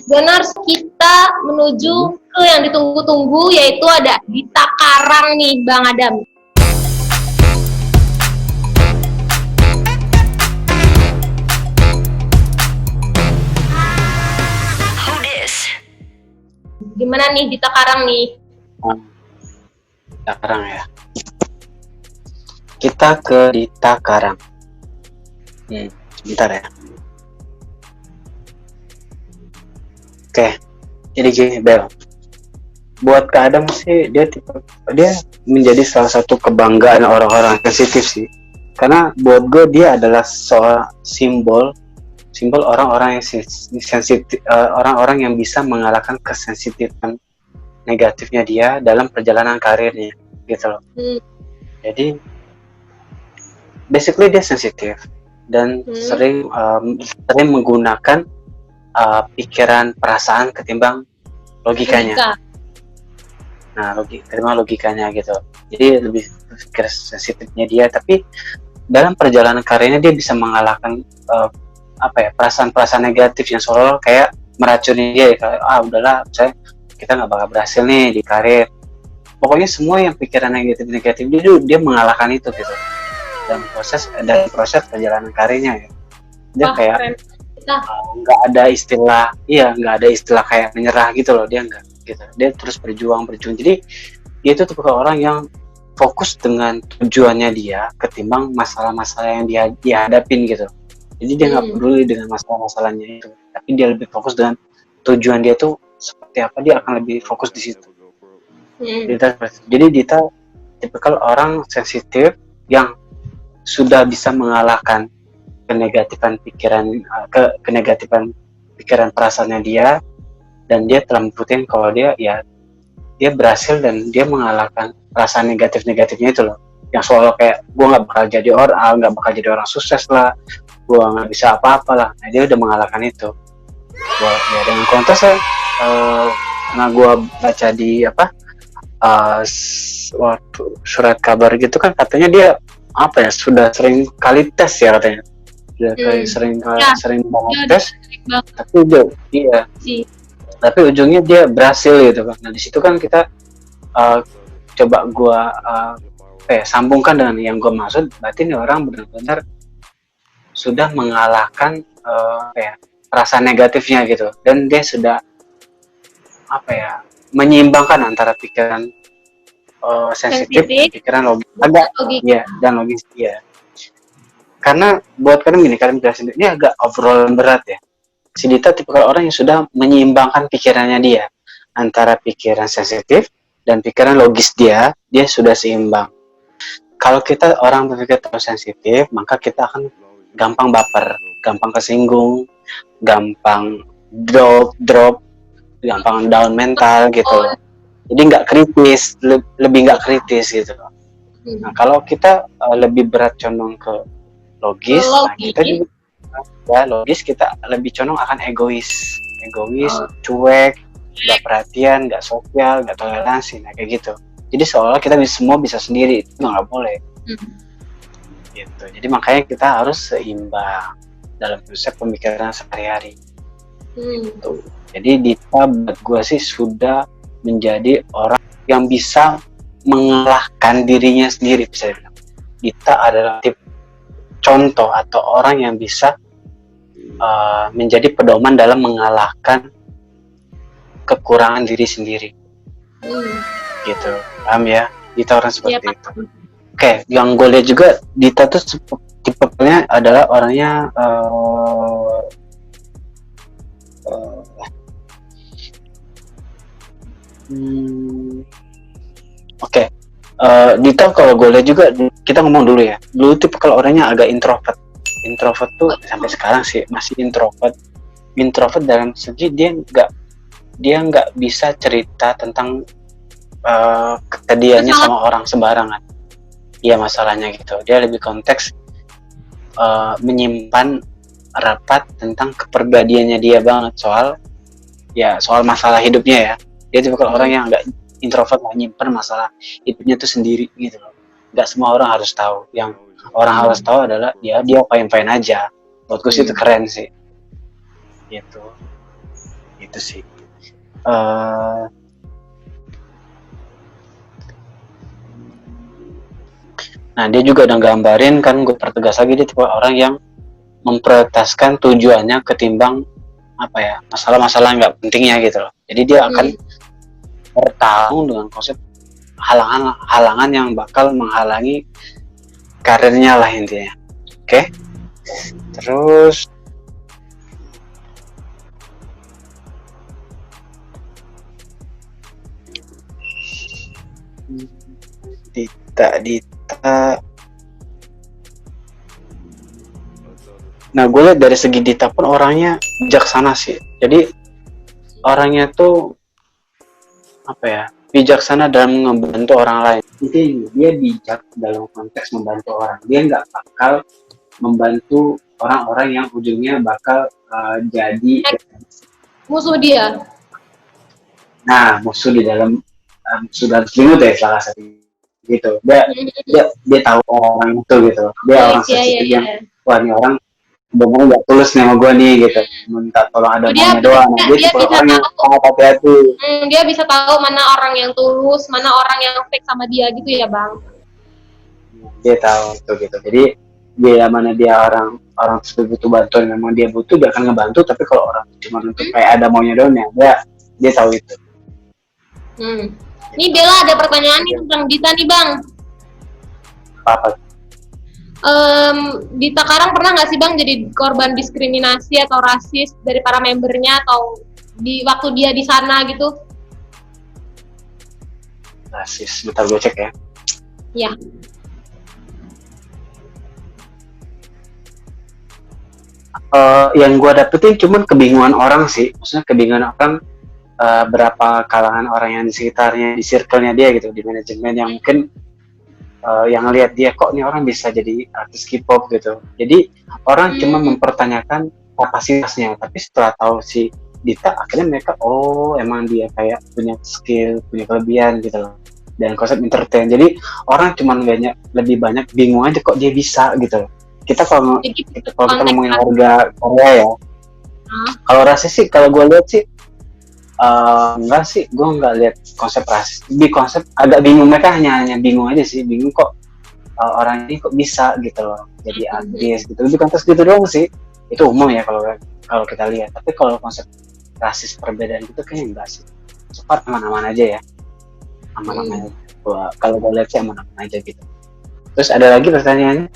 Gunners, kita menuju ke yang ditunggu-tunggu, yaitu ada Dita Karang nih, Bang Adam. Gimana nih Dita Karang nih? Dita Karang ya. Kita ke Dita Karang. Bentar ya. Oke, jadi gini Bel. Buat Kak Adam sih dia menjadi salah satu kebanggaan orang-orang sensitif sih. Karena buat gue dia adalah seorang simbol orang-orang yang sensitif, orang-orang yang bisa mengalahkan kesensitifan negatifnya dia dalam perjalanan karirnya, gitu loh. Jadi basically dia sensitif dan sering menggunakan pikiran, perasaan ketimbang logikanya. Nah, logikanya gitu. Jadi lebih pikir sensitifnya dia, tapi dalam perjalanan karirnya dia bisa mengalahkan perasaan-perasaan negatif yang seolah kayak meracuni dia, kayak udahlah, kita nggak bakal berhasil nih di karir. Pokoknya semua yang pikiran negatif dia mengalahkan itu gitu. Dalam proses perjalanan karirnya ya. Dia kayak nggak ada istilah kayak menyerah gitu loh, dia nggak gitu. Dia terus berjuang. Jadi dia itu tipe orang yang fokus dengan tujuannya dia ketimbang masalah-masalah yang dia hadapin gitu. Jadi dia nggak peduli dengan masalah-masalahnya itu, tapi dia lebih fokus dengan tujuan dia tuh seperti apa, dia akan lebih fokus di situ. Jadi Dita tipikal orang sensitif yang sudah bisa mengalahkan kenegatifan pikiran perasaannya dia, dan dia telah membuktikan kalau dia berhasil dan dia mengalahkan perasaan negatifnya itu loh, yang soal kayak gue nggak bakal jadi orang sukses lah, gue nggak bisa apa-apa lah. Nah, dia udah mengalahkan itu. Dengan kontes karena gue baca di waktu surat kabar gitu kan, katanya dia sudah sering kali tes ya katanya, sering banget tes, tapi ujungnya dia berhasil gitu kan. Nah di situ kan kita coba gue sambungkan dengan yang gue maksud, berarti ini orang benar-benar sudah mengalahkan perasaan negatifnya gitu, dan dia sudah menyeimbangkan antara pikiran sensitif dan pikiran logis dan logis ya. Karena buat kalian jelasin ini agak obrolan berat ya. Si Dita tipe orang yang sudah menyeimbangkan pikirannya dia antara pikiran sensitif dan pikiran logis dia sudah seimbang. Kalau kita orang berpikir terlalu sensitif, maka kita akan gampang baper, gampang kesinggung, gampang drop, gampang down mental gitu. Jadi nggak kritis, lebih nggak kritis gitu. Nah kalau kita lebih berat condong ke logis, kita juga logis, kita lebih condong akan egois, cuek, nggak perhatian, nggak sosial, nggak toleransi, kayak gitu. Jadi seolah kita semua bisa sendiri, itu nggak boleh. Gitu. Jadi makanya kita harus seimbang dalam proses pemikiran sehari-hari. Gitu. Jadi Dita buat gue sih sudah menjadi orang yang bisa mengalahkan dirinya sendiri, bisa dibilang. Dita adalah contoh atau orang yang bisa menjadi pedoman dalam mengalahkan kekurangan diri sendiri. Gitu, paham ya? Dita orang seperti itu. Oke, yang gue lihat juga Dita tuh tipenya adalah orangnya Dita kalau gue lihat juga, kita ngomong dulu ya. Dulu tipe kalau orangnya agak introvert tuh sampai sekarang sih masih introvert dalam segi dia nggak bisa cerita tentang kesedihannya sama orang sembarangan. Iya, masalahnya gitu. Dia lebih konteks menyimpan rapat tentang kepribadiannya dia banget soal masalah hidupnya ya. Dia tipe orang yang nggak introvert, nggak nyimpan masalah hidupnya tuh sendiri gitu loh. Nggak semua orang harus tahu. Yang orang harus tahu adalah dia fine aja. Buat gue sih itu keren sih. Gitu. Itu sih. Eh, nah dia juga udah gambarin kan, gue pertegas lagi, dia tipe orang yang memprioritaskan tujuannya ketimbang apa ya, masalah-masalah yang nggak pentingnya gitu loh. Jadi dia akan bertarung dengan konsep halangan yang bakal menghalangi karirnya lah intinya. Oke. Terus Dita. Nah, gue lihat dari segi Dita pun orangnya bijaksana sih. Jadi orangnya tuh apa ya, bijaksana dalam membantu orang lain. Jadi dia bijak dalam konteks membantu orang. Dia nggak bakal membantu orang-orang yang ujungnya bakal jadi musuh dia. Nah, musuh di dalam sudah selimut ya salah satu gitu. Dia tahu orang itu gitu. Dia orang sensitif yang wah ini orang bener nggak tulus nih sama gue nih gitu, minta tolong ada maunya doang. Dia tipe orang yang sangat hati-hati. Dia bisa tahu mana orang yang tulus, mana orang yang fake sama dia gitu ya bang. Dia tahu itu gitu. Jadi dia mana dia orang tersebut butuh bantuan, memang dia butuh, dia akan ngebantu. Tapi kalau orang cuma untuk kayak ada maunya doang ya, dia tahu itu. Ini Bella ada pertanyaan nih tentang Dita nih bang. Apa? Dita Karang pernah nggak sih bang jadi korban diskriminasi atau rasis dari para membernya atau di waktu dia di sana gitu? Rasis, bentar gue cek ya. Ya. Yang gue dapetin cuman kebingungan orang sih, maksudnya kebingungan orang berapa kalangan orang yang di sekitarnya, di circle-nya dia gitu, di manajemen yang mungkin yang lihat dia kok nih orang bisa jadi artis K-pop gitu. Jadi orang cuma mempertanyakan kapasitasnya, tapi setelah tahu si Dita, akhirnya mereka emang dia kayak punya skill, punya kelebihan gitu loh. Dan konsep entertain. Jadi orang cuma lebih banyak bingung aja kok dia bisa gitu loh. Kita kalau kita ngomongin warga Korea ya, kalau rasis sih kalau gue lihat sih enggak sih, gue nggak lihat konsep rasis. Di konsep agak bingung, mereka hanya bingung aja sih, bingung kok orang ini kok bisa gitu loh jadi artis gitu. Lebih kontes gitu doang sih. Itu umum ya kalau kita lihat. Tapi kalau konsep rasis perbedaan gitu kayaknya enggak sih. Cepat aman-aman aja ya. Aman-aman aja. Kalau gue lihat sih aman-aman aja gitu. Terus ada lagi pertanyaannya?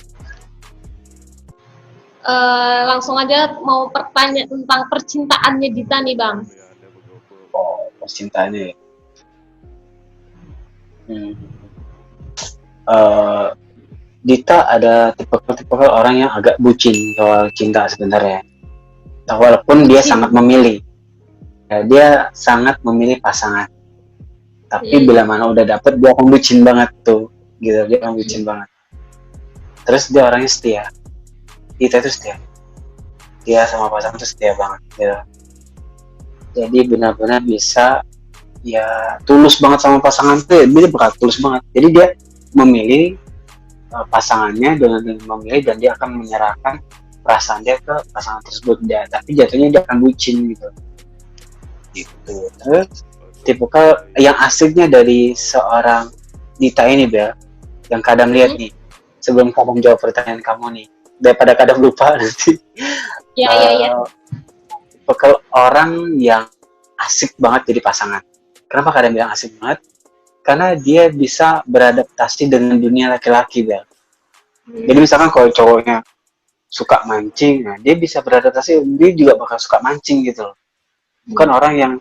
Langsung aja mau bertanya tentang percintaannya Dita nih bang. Percintaannya ya. Dita ada tipe orang yang agak bucin soal cinta sebenarnya. Walaupun dia sangat memilih, ya, dia sangat memilih pasangan. Tapi bila mana udah dapet dia akan bucin banget tuh, gitu. Dia akan bucin banget. Terus dia orangnya setia. Dita itu setia. Dia sama pasangan itu setia banget, gitu. Jadi benar-benar bisa ya tulus banget sama pasangan tuh, dia bakal tulus banget. Jadi dia memilih pasangannya dengan memilih, dan dia akan menyerahkan perasaan dia ke pasangan tersebut. Tapi jatuhnya dia akan bucin gitu. Terus tipikal yang asiknya dari seorang Dita ini Bel, yang kadang lihat nih, sebelum kamu jawab pertanyaan kamu nih, daripada kadang lupa nanti. Ya. Tipikal orang yang asik banget jadi pasangan. Kenapa kadang bilang asik banget? Karena dia bisa beradaptasi dengan dunia laki-laki, Bel. Jadi misalkan kalau cowoknya suka mancing, nah dia bisa beradaptasi, dia juga bakal suka mancing gitu loh. Bukan orang yang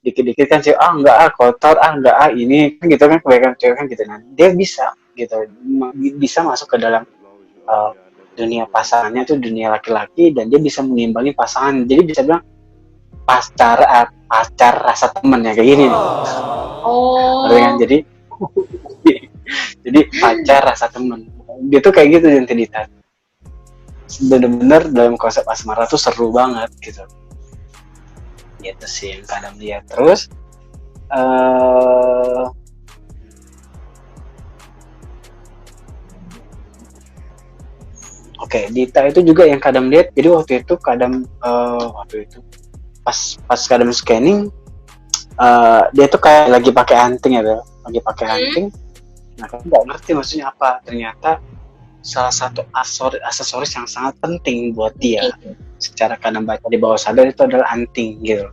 dikit-dikit kan cewek, enggak kotor, enggak ini, kan gitu kan, kebanyakan cewek kan gitu. Nah, dia bisa gitu, bisa masuk ke dalam dunia pasangannya tuh dunia laki-laki, dan dia bisa menimbangi pasangan. Jadi bisa bilang pacar rasa temen ya, kayak gini nih. Jadi pacar rasa temen. Dia tuh kayak gitu identitas. Bener-bener dalam konsep asmara tuh seru banget gitu. Gitu sih yang kadang lihat. Terus Dita itu juga yang kadang lihat. Jadi waktu itu pas kadang scanning, dia tuh kayak lagi pakai anting ya, Bel. Lagi pakai anting. Nah, aku nggak ngerti maksudnya apa. Ternyata salah satu aksesoris yang sangat penting buat dia, secara kadang baca di bawah sadar itu adalah anting gitu.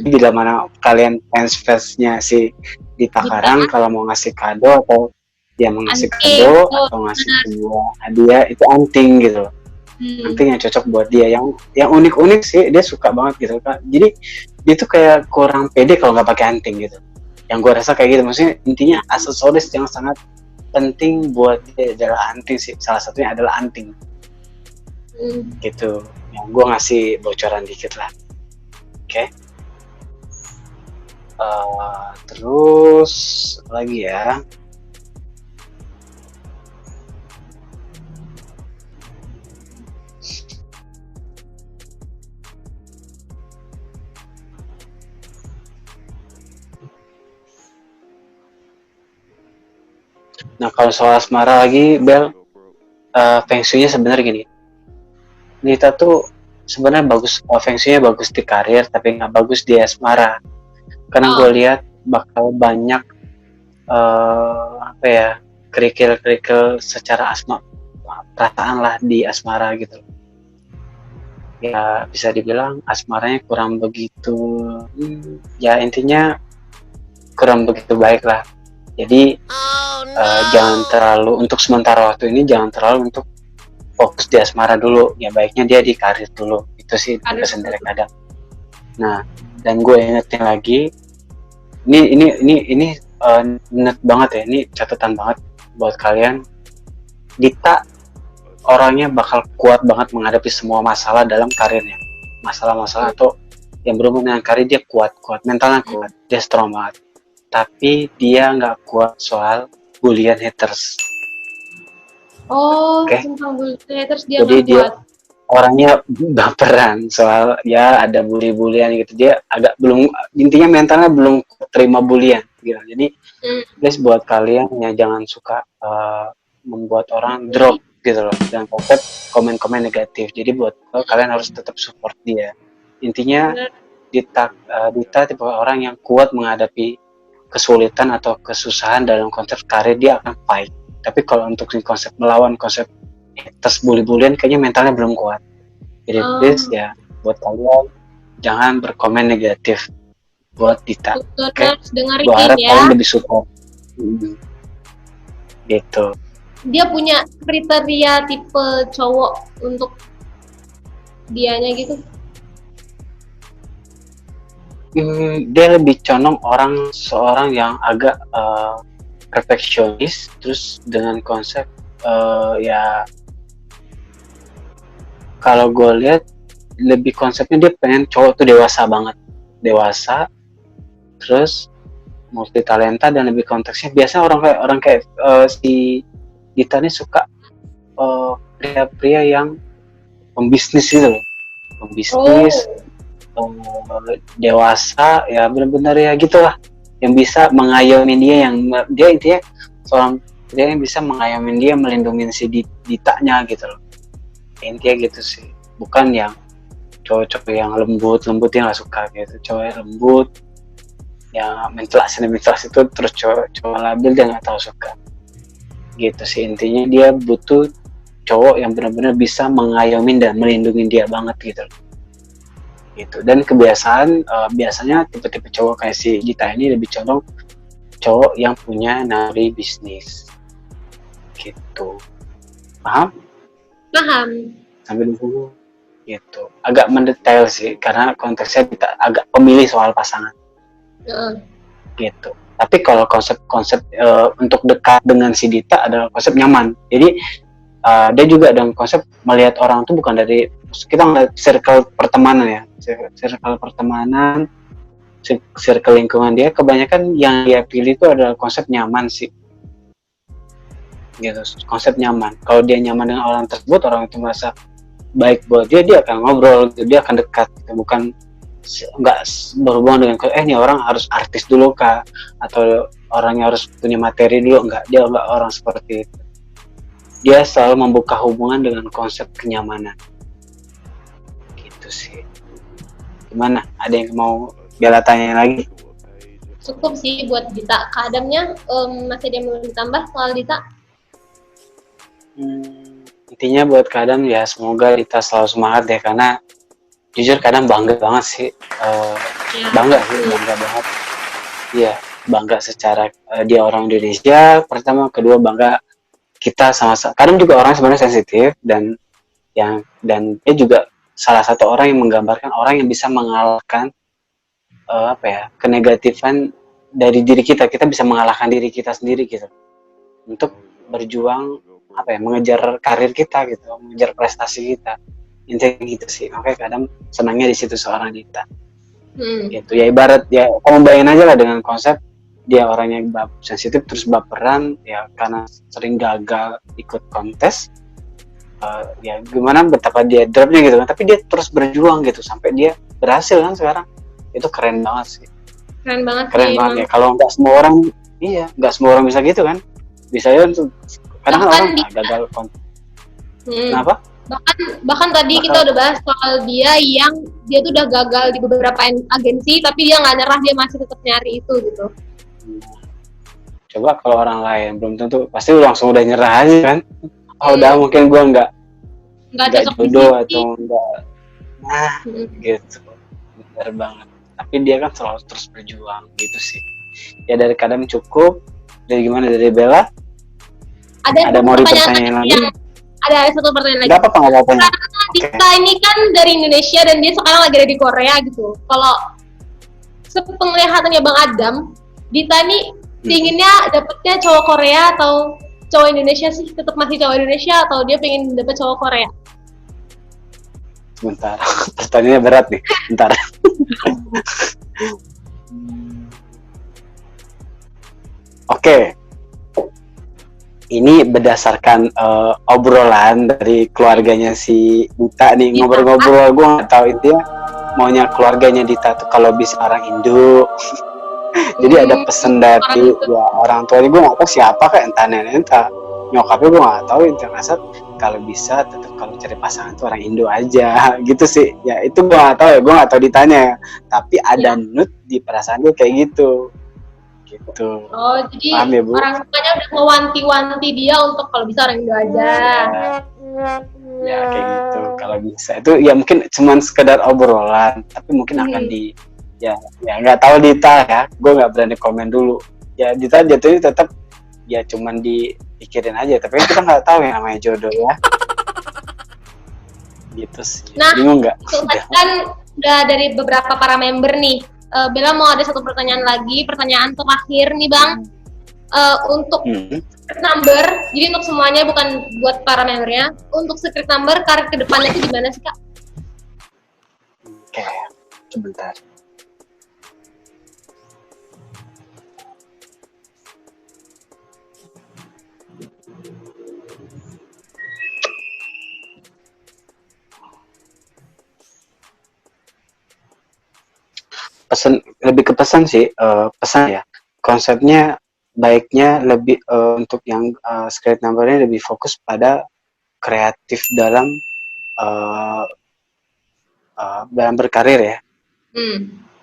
Bila mana kalian fansnya si Dita Karang, kalau mau ngasih kado atau dia mau ngasih kado atau ngasih sebuah hadiah, itu anting gitu. Anting yang cocok buat dia, yang unik-unik sih, dia suka banget gitu kan. Jadi dia tuh kayak kurang pede kalau nggak pakai anting gitu. Yang gue rasa kayak gitu, maksudnya intinya aksesoris yang sangat penting buat dia adalah anting sih. Salah satunya adalah anting. Gitu. Yang gue ngasih bocoran dikit lah. Oke. Terus lagi ya. Nah, kalau soal asmara lagi, Bel, feng shui-nya sebenarnya gini. Nita tuh sebenarnya bagus, feng shui-nya bagus di karir, tapi nggak bagus di asmara. Karena gue lihat bakal banyak apa ya, kerikil-kerikil secara perasaan lah di asmara gitu. Ya bisa dibilang asmaranya kurang begitu, ya intinya kurang begitu baik lah. Jadi jangan terlalu, untuk sementara waktu ini jangan terlalu untuk fokus di asmara dulu. Ya baiknya dia di karir dulu. Itu sih sendiri kadang. Nah, dan gue ingetin lagi, ini net banget ya, ini catatan banget buat kalian. Dita orangnya bakal kuat banget menghadapi semua masalah dalam karirnya. Masalah-masalah atau yang berhubungan dengan karir, dia kuat, mentalnya kuat, dia strong banget. Tapi dia nggak kuat soal bulian haters. Tentang bulian haters dia jadi nggak kuat. Dia orangnya baperan soal ya ada bully-bulian gitu. Dia agak belum, intinya mentalnya belum terima bulian gitu. Jadi guys, buat kalian yang jangan suka membuat orang drop gitu loh, dengan konsep komen-komen negatif. Jadi buat kalian harus tetap support dia. Intinya Dita tipe orang yang kuat menghadapi kesulitan atau kesusahan dalam konsep karir, dia akan fight. Tapi kalau untuk konsep melawan konsep haters bully-bulian, kayaknya mentalnya belum kuat. Jadi please ya, buat kalian jangan berkomen negatif buat Dita. Oke? Gue harap kalian lebih support. Gitu. Dia punya kriteria tipe cowok untuk dianya gitu. Dia lebih condong seorang yang agak perfeksionis, terus dengan konsep ya kalau gue lihat lebih konsepnya dia pengen cowok tuh dewasa, terus multi talenta, dan lebih konteksnya biasanya orang kayak si Dita ini suka pria-pria yang pembisnis gitu loh, dewasa ya, benar-benar ya gitulah, yang bisa mengayomi dia, dia intinya seorang pria yang bisa mengayomi dia, melindungi si Ditanya gitu loh, intinya gitu sih. Bukan yang cowok-cowok yang lembut yang nggak suka gitu, cowok yang lembut yang mencelas itu, terus cowok labil dia nggak tahu suka gitu sih. Intinya dia butuh cowok yang benar-benar bisa mengayomi dan melindungi dia banget gitu. Dan kebiasaan biasanya tipe-tipe cowok kayak si Gita ini lebih condong cowok yang punya naluri bisnis gitu. Paham? Sampai dulu gitu. Agak mendetail sih karena konteksnya kita agak pemilih soal pasangan gitu. Tapi kalau konsep untuk dekat dengan si Dita adalah konsep nyaman. Jadi dia juga dengan konsep melihat orang tuh bukan dari, kita ngeliat circle pertemanan, circle lingkungan dia, kebanyakan yang dia pilih itu adalah konsep nyaman sih gitu, konsep nyaman. Kalau dia nyaman dengan orang tersebut, orang itu merasa baik buat dia akan ngobrol gitu, dia akan dekat gitu. Bukan nggak berhubungan dengan ini orang harus artis dulu kah, atau orangnya harus punya materi dulu, dia nggak orang seperti itu. Dia selalu membuka hubungan dengan konsep kenyamanan gitu sih. Gimana? Ada yang mau Bella tanya lagi? Cukup sih buat Dita. Kadamnya masih ada yang mau ditambah soal Dita? Intinya buat kadang ya semoga Dita selalu semangat ya, karena jujur kadang bangga banget sih, bangga banget. Iya, bangga secara dia orang Indonesia pertama, kedua bangga kita sama-sama. Kadang juga orang sebenarnya sensitif dan dia juga salah satu orang yang menggambarkan orang yang bisa mengalahkan kenegatifan dari diri kita. Kita bisa mengalahkan diri kita sendiri gitu untuk berjuang mengejar karir kita gitu, mengejar prestasi kita. Intinya gitu sih. Makanya kadang senangnya di situ seorang Dita. Gitu ya, ibarat ya kamu bayangin aja lah dengan konsep dia orangnya sensitif terus baperan ya karena sering gagal ikut kontes, ya gimana betapa dia dropnya gitu kan, tapi dia terus berjuang gitu sampai dia berhasil kan sekarang. Itu keren banget sih. Keren banget ya. Kalau nggak semua orang bisa gitu kan, bisa ya untuk kadang kan orang gagal kontes. Kenapa? Bahkan tadi kita udah bahas soal dia tuh udah gagal di beberapa agensi, tapi dia nggak nyerah, dia masih tetap nyari itu gitu. Coba kalau orang lain belum tentu, pasti langsung udah nyerah aja kan. Udah mungkin gue nggak jodoh atau enggak, gitu. Benar banget. Tapi dia kan selalu terus berjuang gitu sih. Ya dari kadang cukup. Dari gimana, dari Bella? Ada mau pertanyaan lagi? Ada satu pertanyaan lagi. Gak apa-apa. Karena Dita ini kan dari Indonesia dan dia sekarang lagi ada di Korea gitu. Kalau sepenglihatannya Bang Adam, Dita ini inginnya dapetnya cowok Korea atau cowok Indonesia sih? Tetap masih cowok Indonesia atau dia pengen dapet cowok Korea? Sebentar, pertanyaannya berat nih. Bentar. Oke. Ini berdasarkan obrolan dari keluarganya si Dita nih, ngobrol-ngobrol. Gue nggak tahu intinya maunya keluarganya Dita tuh kalau bisa orang Indo. Jadi ada pesan dari ya orang tuanya, gue nggak tahu siapa, kayak entah nenek entah nyokapnya, gue nggak tahu. Intinya kalau bisa tetap kalau cari pasangan tuh orang Indo aja gitu sih. Ya itu gue nggak tahu ya, gue nggak tahu ditanya ya. Tapi ada nut di perasaan gue kayak gitu. Oh, jadi ya, orang tuanya udah mewanti-wanti dia untuk kalau bisa orang Indo aja. Ya kayak gitu kalau bisa. Itu ya mungkin cuman sekedar obrolan, tapi mungkin akan ya nggak tahu Dita ya. Gue nggak berani komen dulu. Ya Dita jatuhnya tetap ya cuman dipikirin aja, tapi kita nggak tahu yang namanya jodoh ya. Gitu sih. Nah, bingung nggak? Kan udah dari beberapa para member nih. Bella mau ada satu pertanyaan lagi, pertanyaan terakhir nih Bang, untuk secret number, jadi untuk semuanya bukan buat para membernya, untuk secret number karir kedepannya itu gimana sih Kak? Oke, sebentar. Lebih ke pesan sih, pesan ya, konsepnya baiknya lebih untuk yang secret numbernya lebih fokus pada kreatif dalam berkarir ya,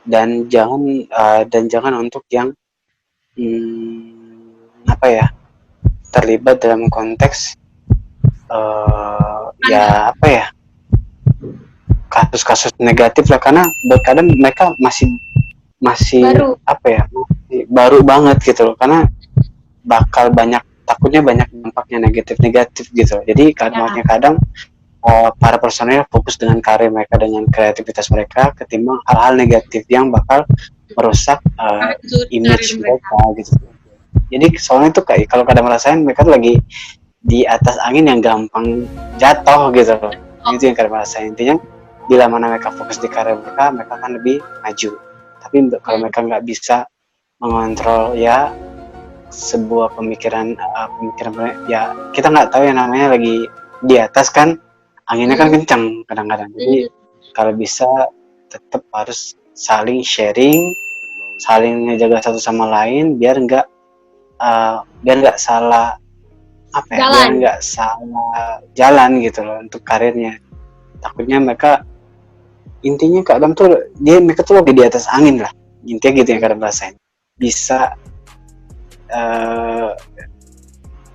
dan jangan untuk yang terlibat dalam konteks kasus-kasus negatif lah, karena kadang mereka masih baru banget gitu loh, karena takutnya banyak dampaknya negatif gitu. Jadi kadang para personel fokus dengan karir mereka, dengan kreativitas mereka, ketimbang hal-hal negatif yang bakal merusak image mereka gitu. Jadi soalnya tuh kayak kalau kadang merasain mereka tuh lagi di atas angin yang gampang jatuh gitu loh. Itu yang kadang merasain. Intinya bila mana mereka fokus di karir mereka akan lebih maju. Tapi kalau mereka nggak bisa mengontrol ya sebuah pemikiran ya, kita nggak tahu yang namanya lagi di atas kan, anginnya kan kencang kadang-kadang. Jadi kalau bisa tetap harus saling sharing, saling ngejaga satu sama lain biar nggak salah biar nggak salah jalan gitu loh untuk karirnya. Takutnya mereka intinya Kak Adam tuh mereka tuh lagi di atas angin lah, intinya gitu yang Kak Adam rasain. Bisa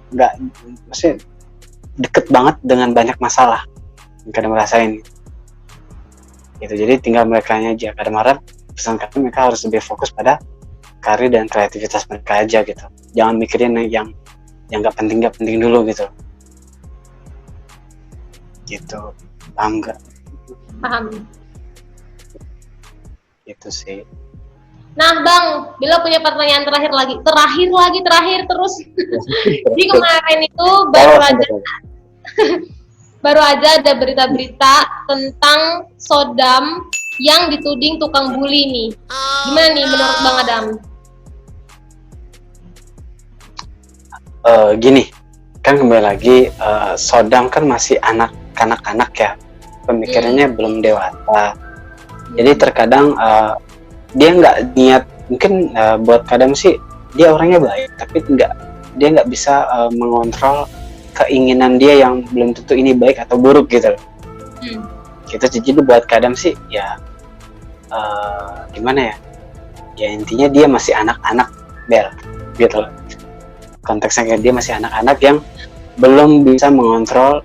nggak maksudnya deket banget dengan banyak masalah yang Kak Adam rasain gitu. Jadi tinggal mereka aja. Kak Adam harap pesan Kak Adam, mereka harus lebih fokus pada karir dan kreativitas mereka aja gitu. Jangan mikirin yang nggak penting dulu gitu. Gitu, paham nggak? Paham. Itu sih. Nah Bang, Bila punya pertanyaan terakhir terus. Jadi kemarin itu baru aja ada berita-berita tentang Sodam yang dituding tukang bully nih. Gimana nih menurut Bang Adam? Gini, kan kembali lagi Sodam kan masih anak-anak ya, pemikirannya belum dewasa. Jadi terkadang dia nggak niat, mungkin buat kadang sih dia orangnya baik, tapi dia nggak bisa mengontrol keinginan dia yang belum tentu ini baik atau buruk gitu. Gitu. Jadi buat kadang sih ya gimana ya? Ya intinya dia masih anak-anak Bel, gitu loh. Konteksnya kayak dia masih anak-anak yang belum bisa mengontrol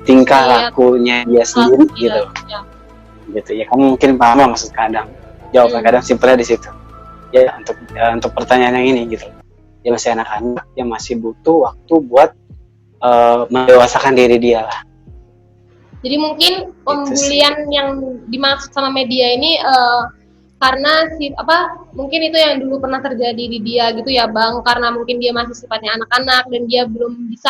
tingkah lakunya dia sendiri gitu. Gitu ya, kamu mungkin paham lah maksud kadang. Jawaban kadang simpelnya di situ. Ya untuk pertanyaan yang ini gitu. Dia masih anak-anak, dia masih butuh waktu buat mendewasakan diri dia lah. Jadi mungkin pembulian yang dimaksud sama media ini karena mungkin itu yang dulu pernah terjadi di dia gitu ya Bang, karena mungkin dia masih sifatnya anak-anak dan dia belum bisa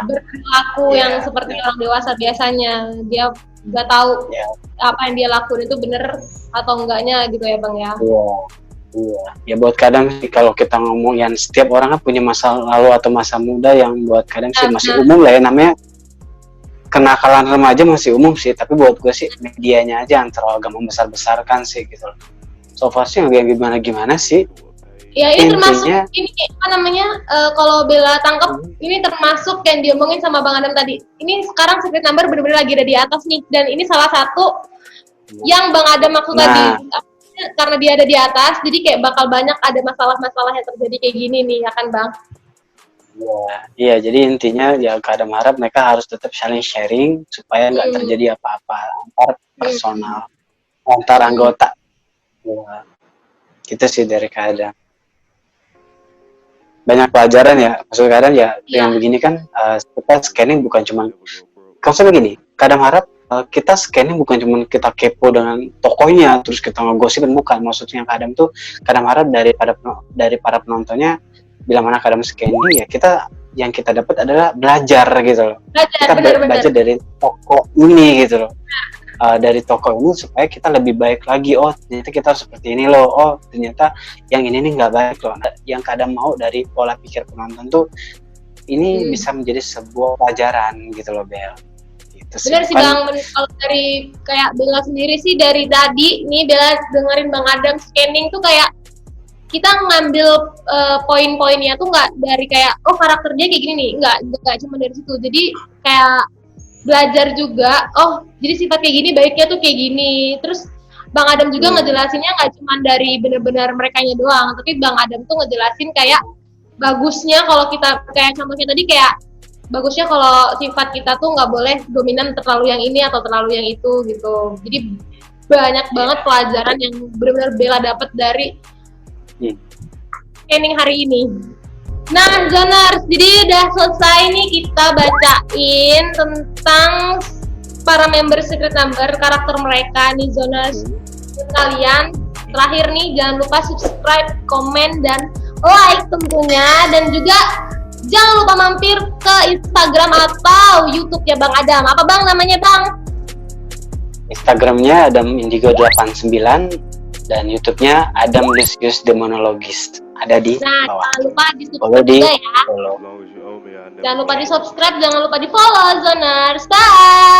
berperilaku yang seperti orang dewasa biasanya. Dia nggak tahu apa yang dia lakuin itu bener atau enggaknya gitu ya Bang ya. Iya. Ya buat kadang sih kalau kita ngomong yang setiap orang kan punya masa lalu atau masa muda yang buat kadang sih masih umum lah ya, namanya kenakalan remaja masih umum sih, tapi buat gue sih medianya aja yang terlalu agak membesar-besarkan sih gitu loh. So far sih yang gimana sih. Ya ini termasuk ini apa namanya kalau Bella tangkap ini termasuk yang diomongin sama Bang Adam tadi. Ini sekarang secret number benar-benar lagi ada di atas nih, dan ini salah satu yang Bang Adam maksud tadi. Karena dia ada di atas, jadi kayak bakal banyak ada masalah-masalah yang terjadi kayak gini nih, ya kan Bang? Iya, jadi intinya ya Kak Adam harap mereka harus tetap saling sharing supaya nggak terjadi apa-apa antar personal, antar anggota. Ya, gitu sih dari Kak Adam. Banyak pelajaran ya, maksud Kak Adam ya, yang begini kan kita scanning bukan cuma, konsepnya gini, Kak Adam harap kita scanning bukan cuma kita kepo dengan tokonya terus kita ngegosipin, bukan. Maksudnya Kak Adam tuh Kak Adam harap dari para penontonnya bila mana Kak Adam scanning ya yang kita dapat adalah belajar gitu loh. Kita belajar dari toko ini gitu loh. Dari toko ini supaya kita lebih baik lagi. Oh ternyata kita harus seperti ini loh. Oh ternyata yang ini nih nggak baik loh. Yang Kak Adam mau dari pola pikir penonton tuh ini bisa menjadi sebuah pelajaran gitu loh Bel. Benar sih Bang, kalau dari kayak Bella sendiri sih dari tadi nih Bella dengerin Bang Adam scanning tuh kayak kita ngambil poin-poinnya tuh nggak dari kayak karakter dia kayak gini nih, nggak cuma dari situ. Jadi kayak belajar juga, jadi sifat kayak gini baiknya tuh kayak gini. Terus Bang Adam juga ngejelasinnya nggak cuma dari benar-benar merekanya doang, tapi Bang Adam tuh ngejelasin kayak bagusnya kalau kita kayak contohnya tadi kayak bagusnya kalau sifat kita tuh nggak boleh dominan terlalu yang ini atau terlalu yang itu gitu. Jadi banyak banget pelajaran yang benar-benar Bella dapat dari training hari ini. Nah, Zoners, jadi udah selesai nih kita bacain tentang para member Secret Number, karakter mereka nih Zoners. Kalian terakhir nih jangan lupa subscribe, komen, dan like tentunya, dan juga jangan lupa mampir ke Instagram atau YouTube ya Bang Adam. Apa Bang namanya Bang? Instagramnya Adam Indigo 89 dan YouTube-nya Adam Lucius Demonologist. Ada di bawah. Jangan lupa di subscribe juga ya. Jangan lupa di subscribe, jangan lupa di follow Zoners. Bye.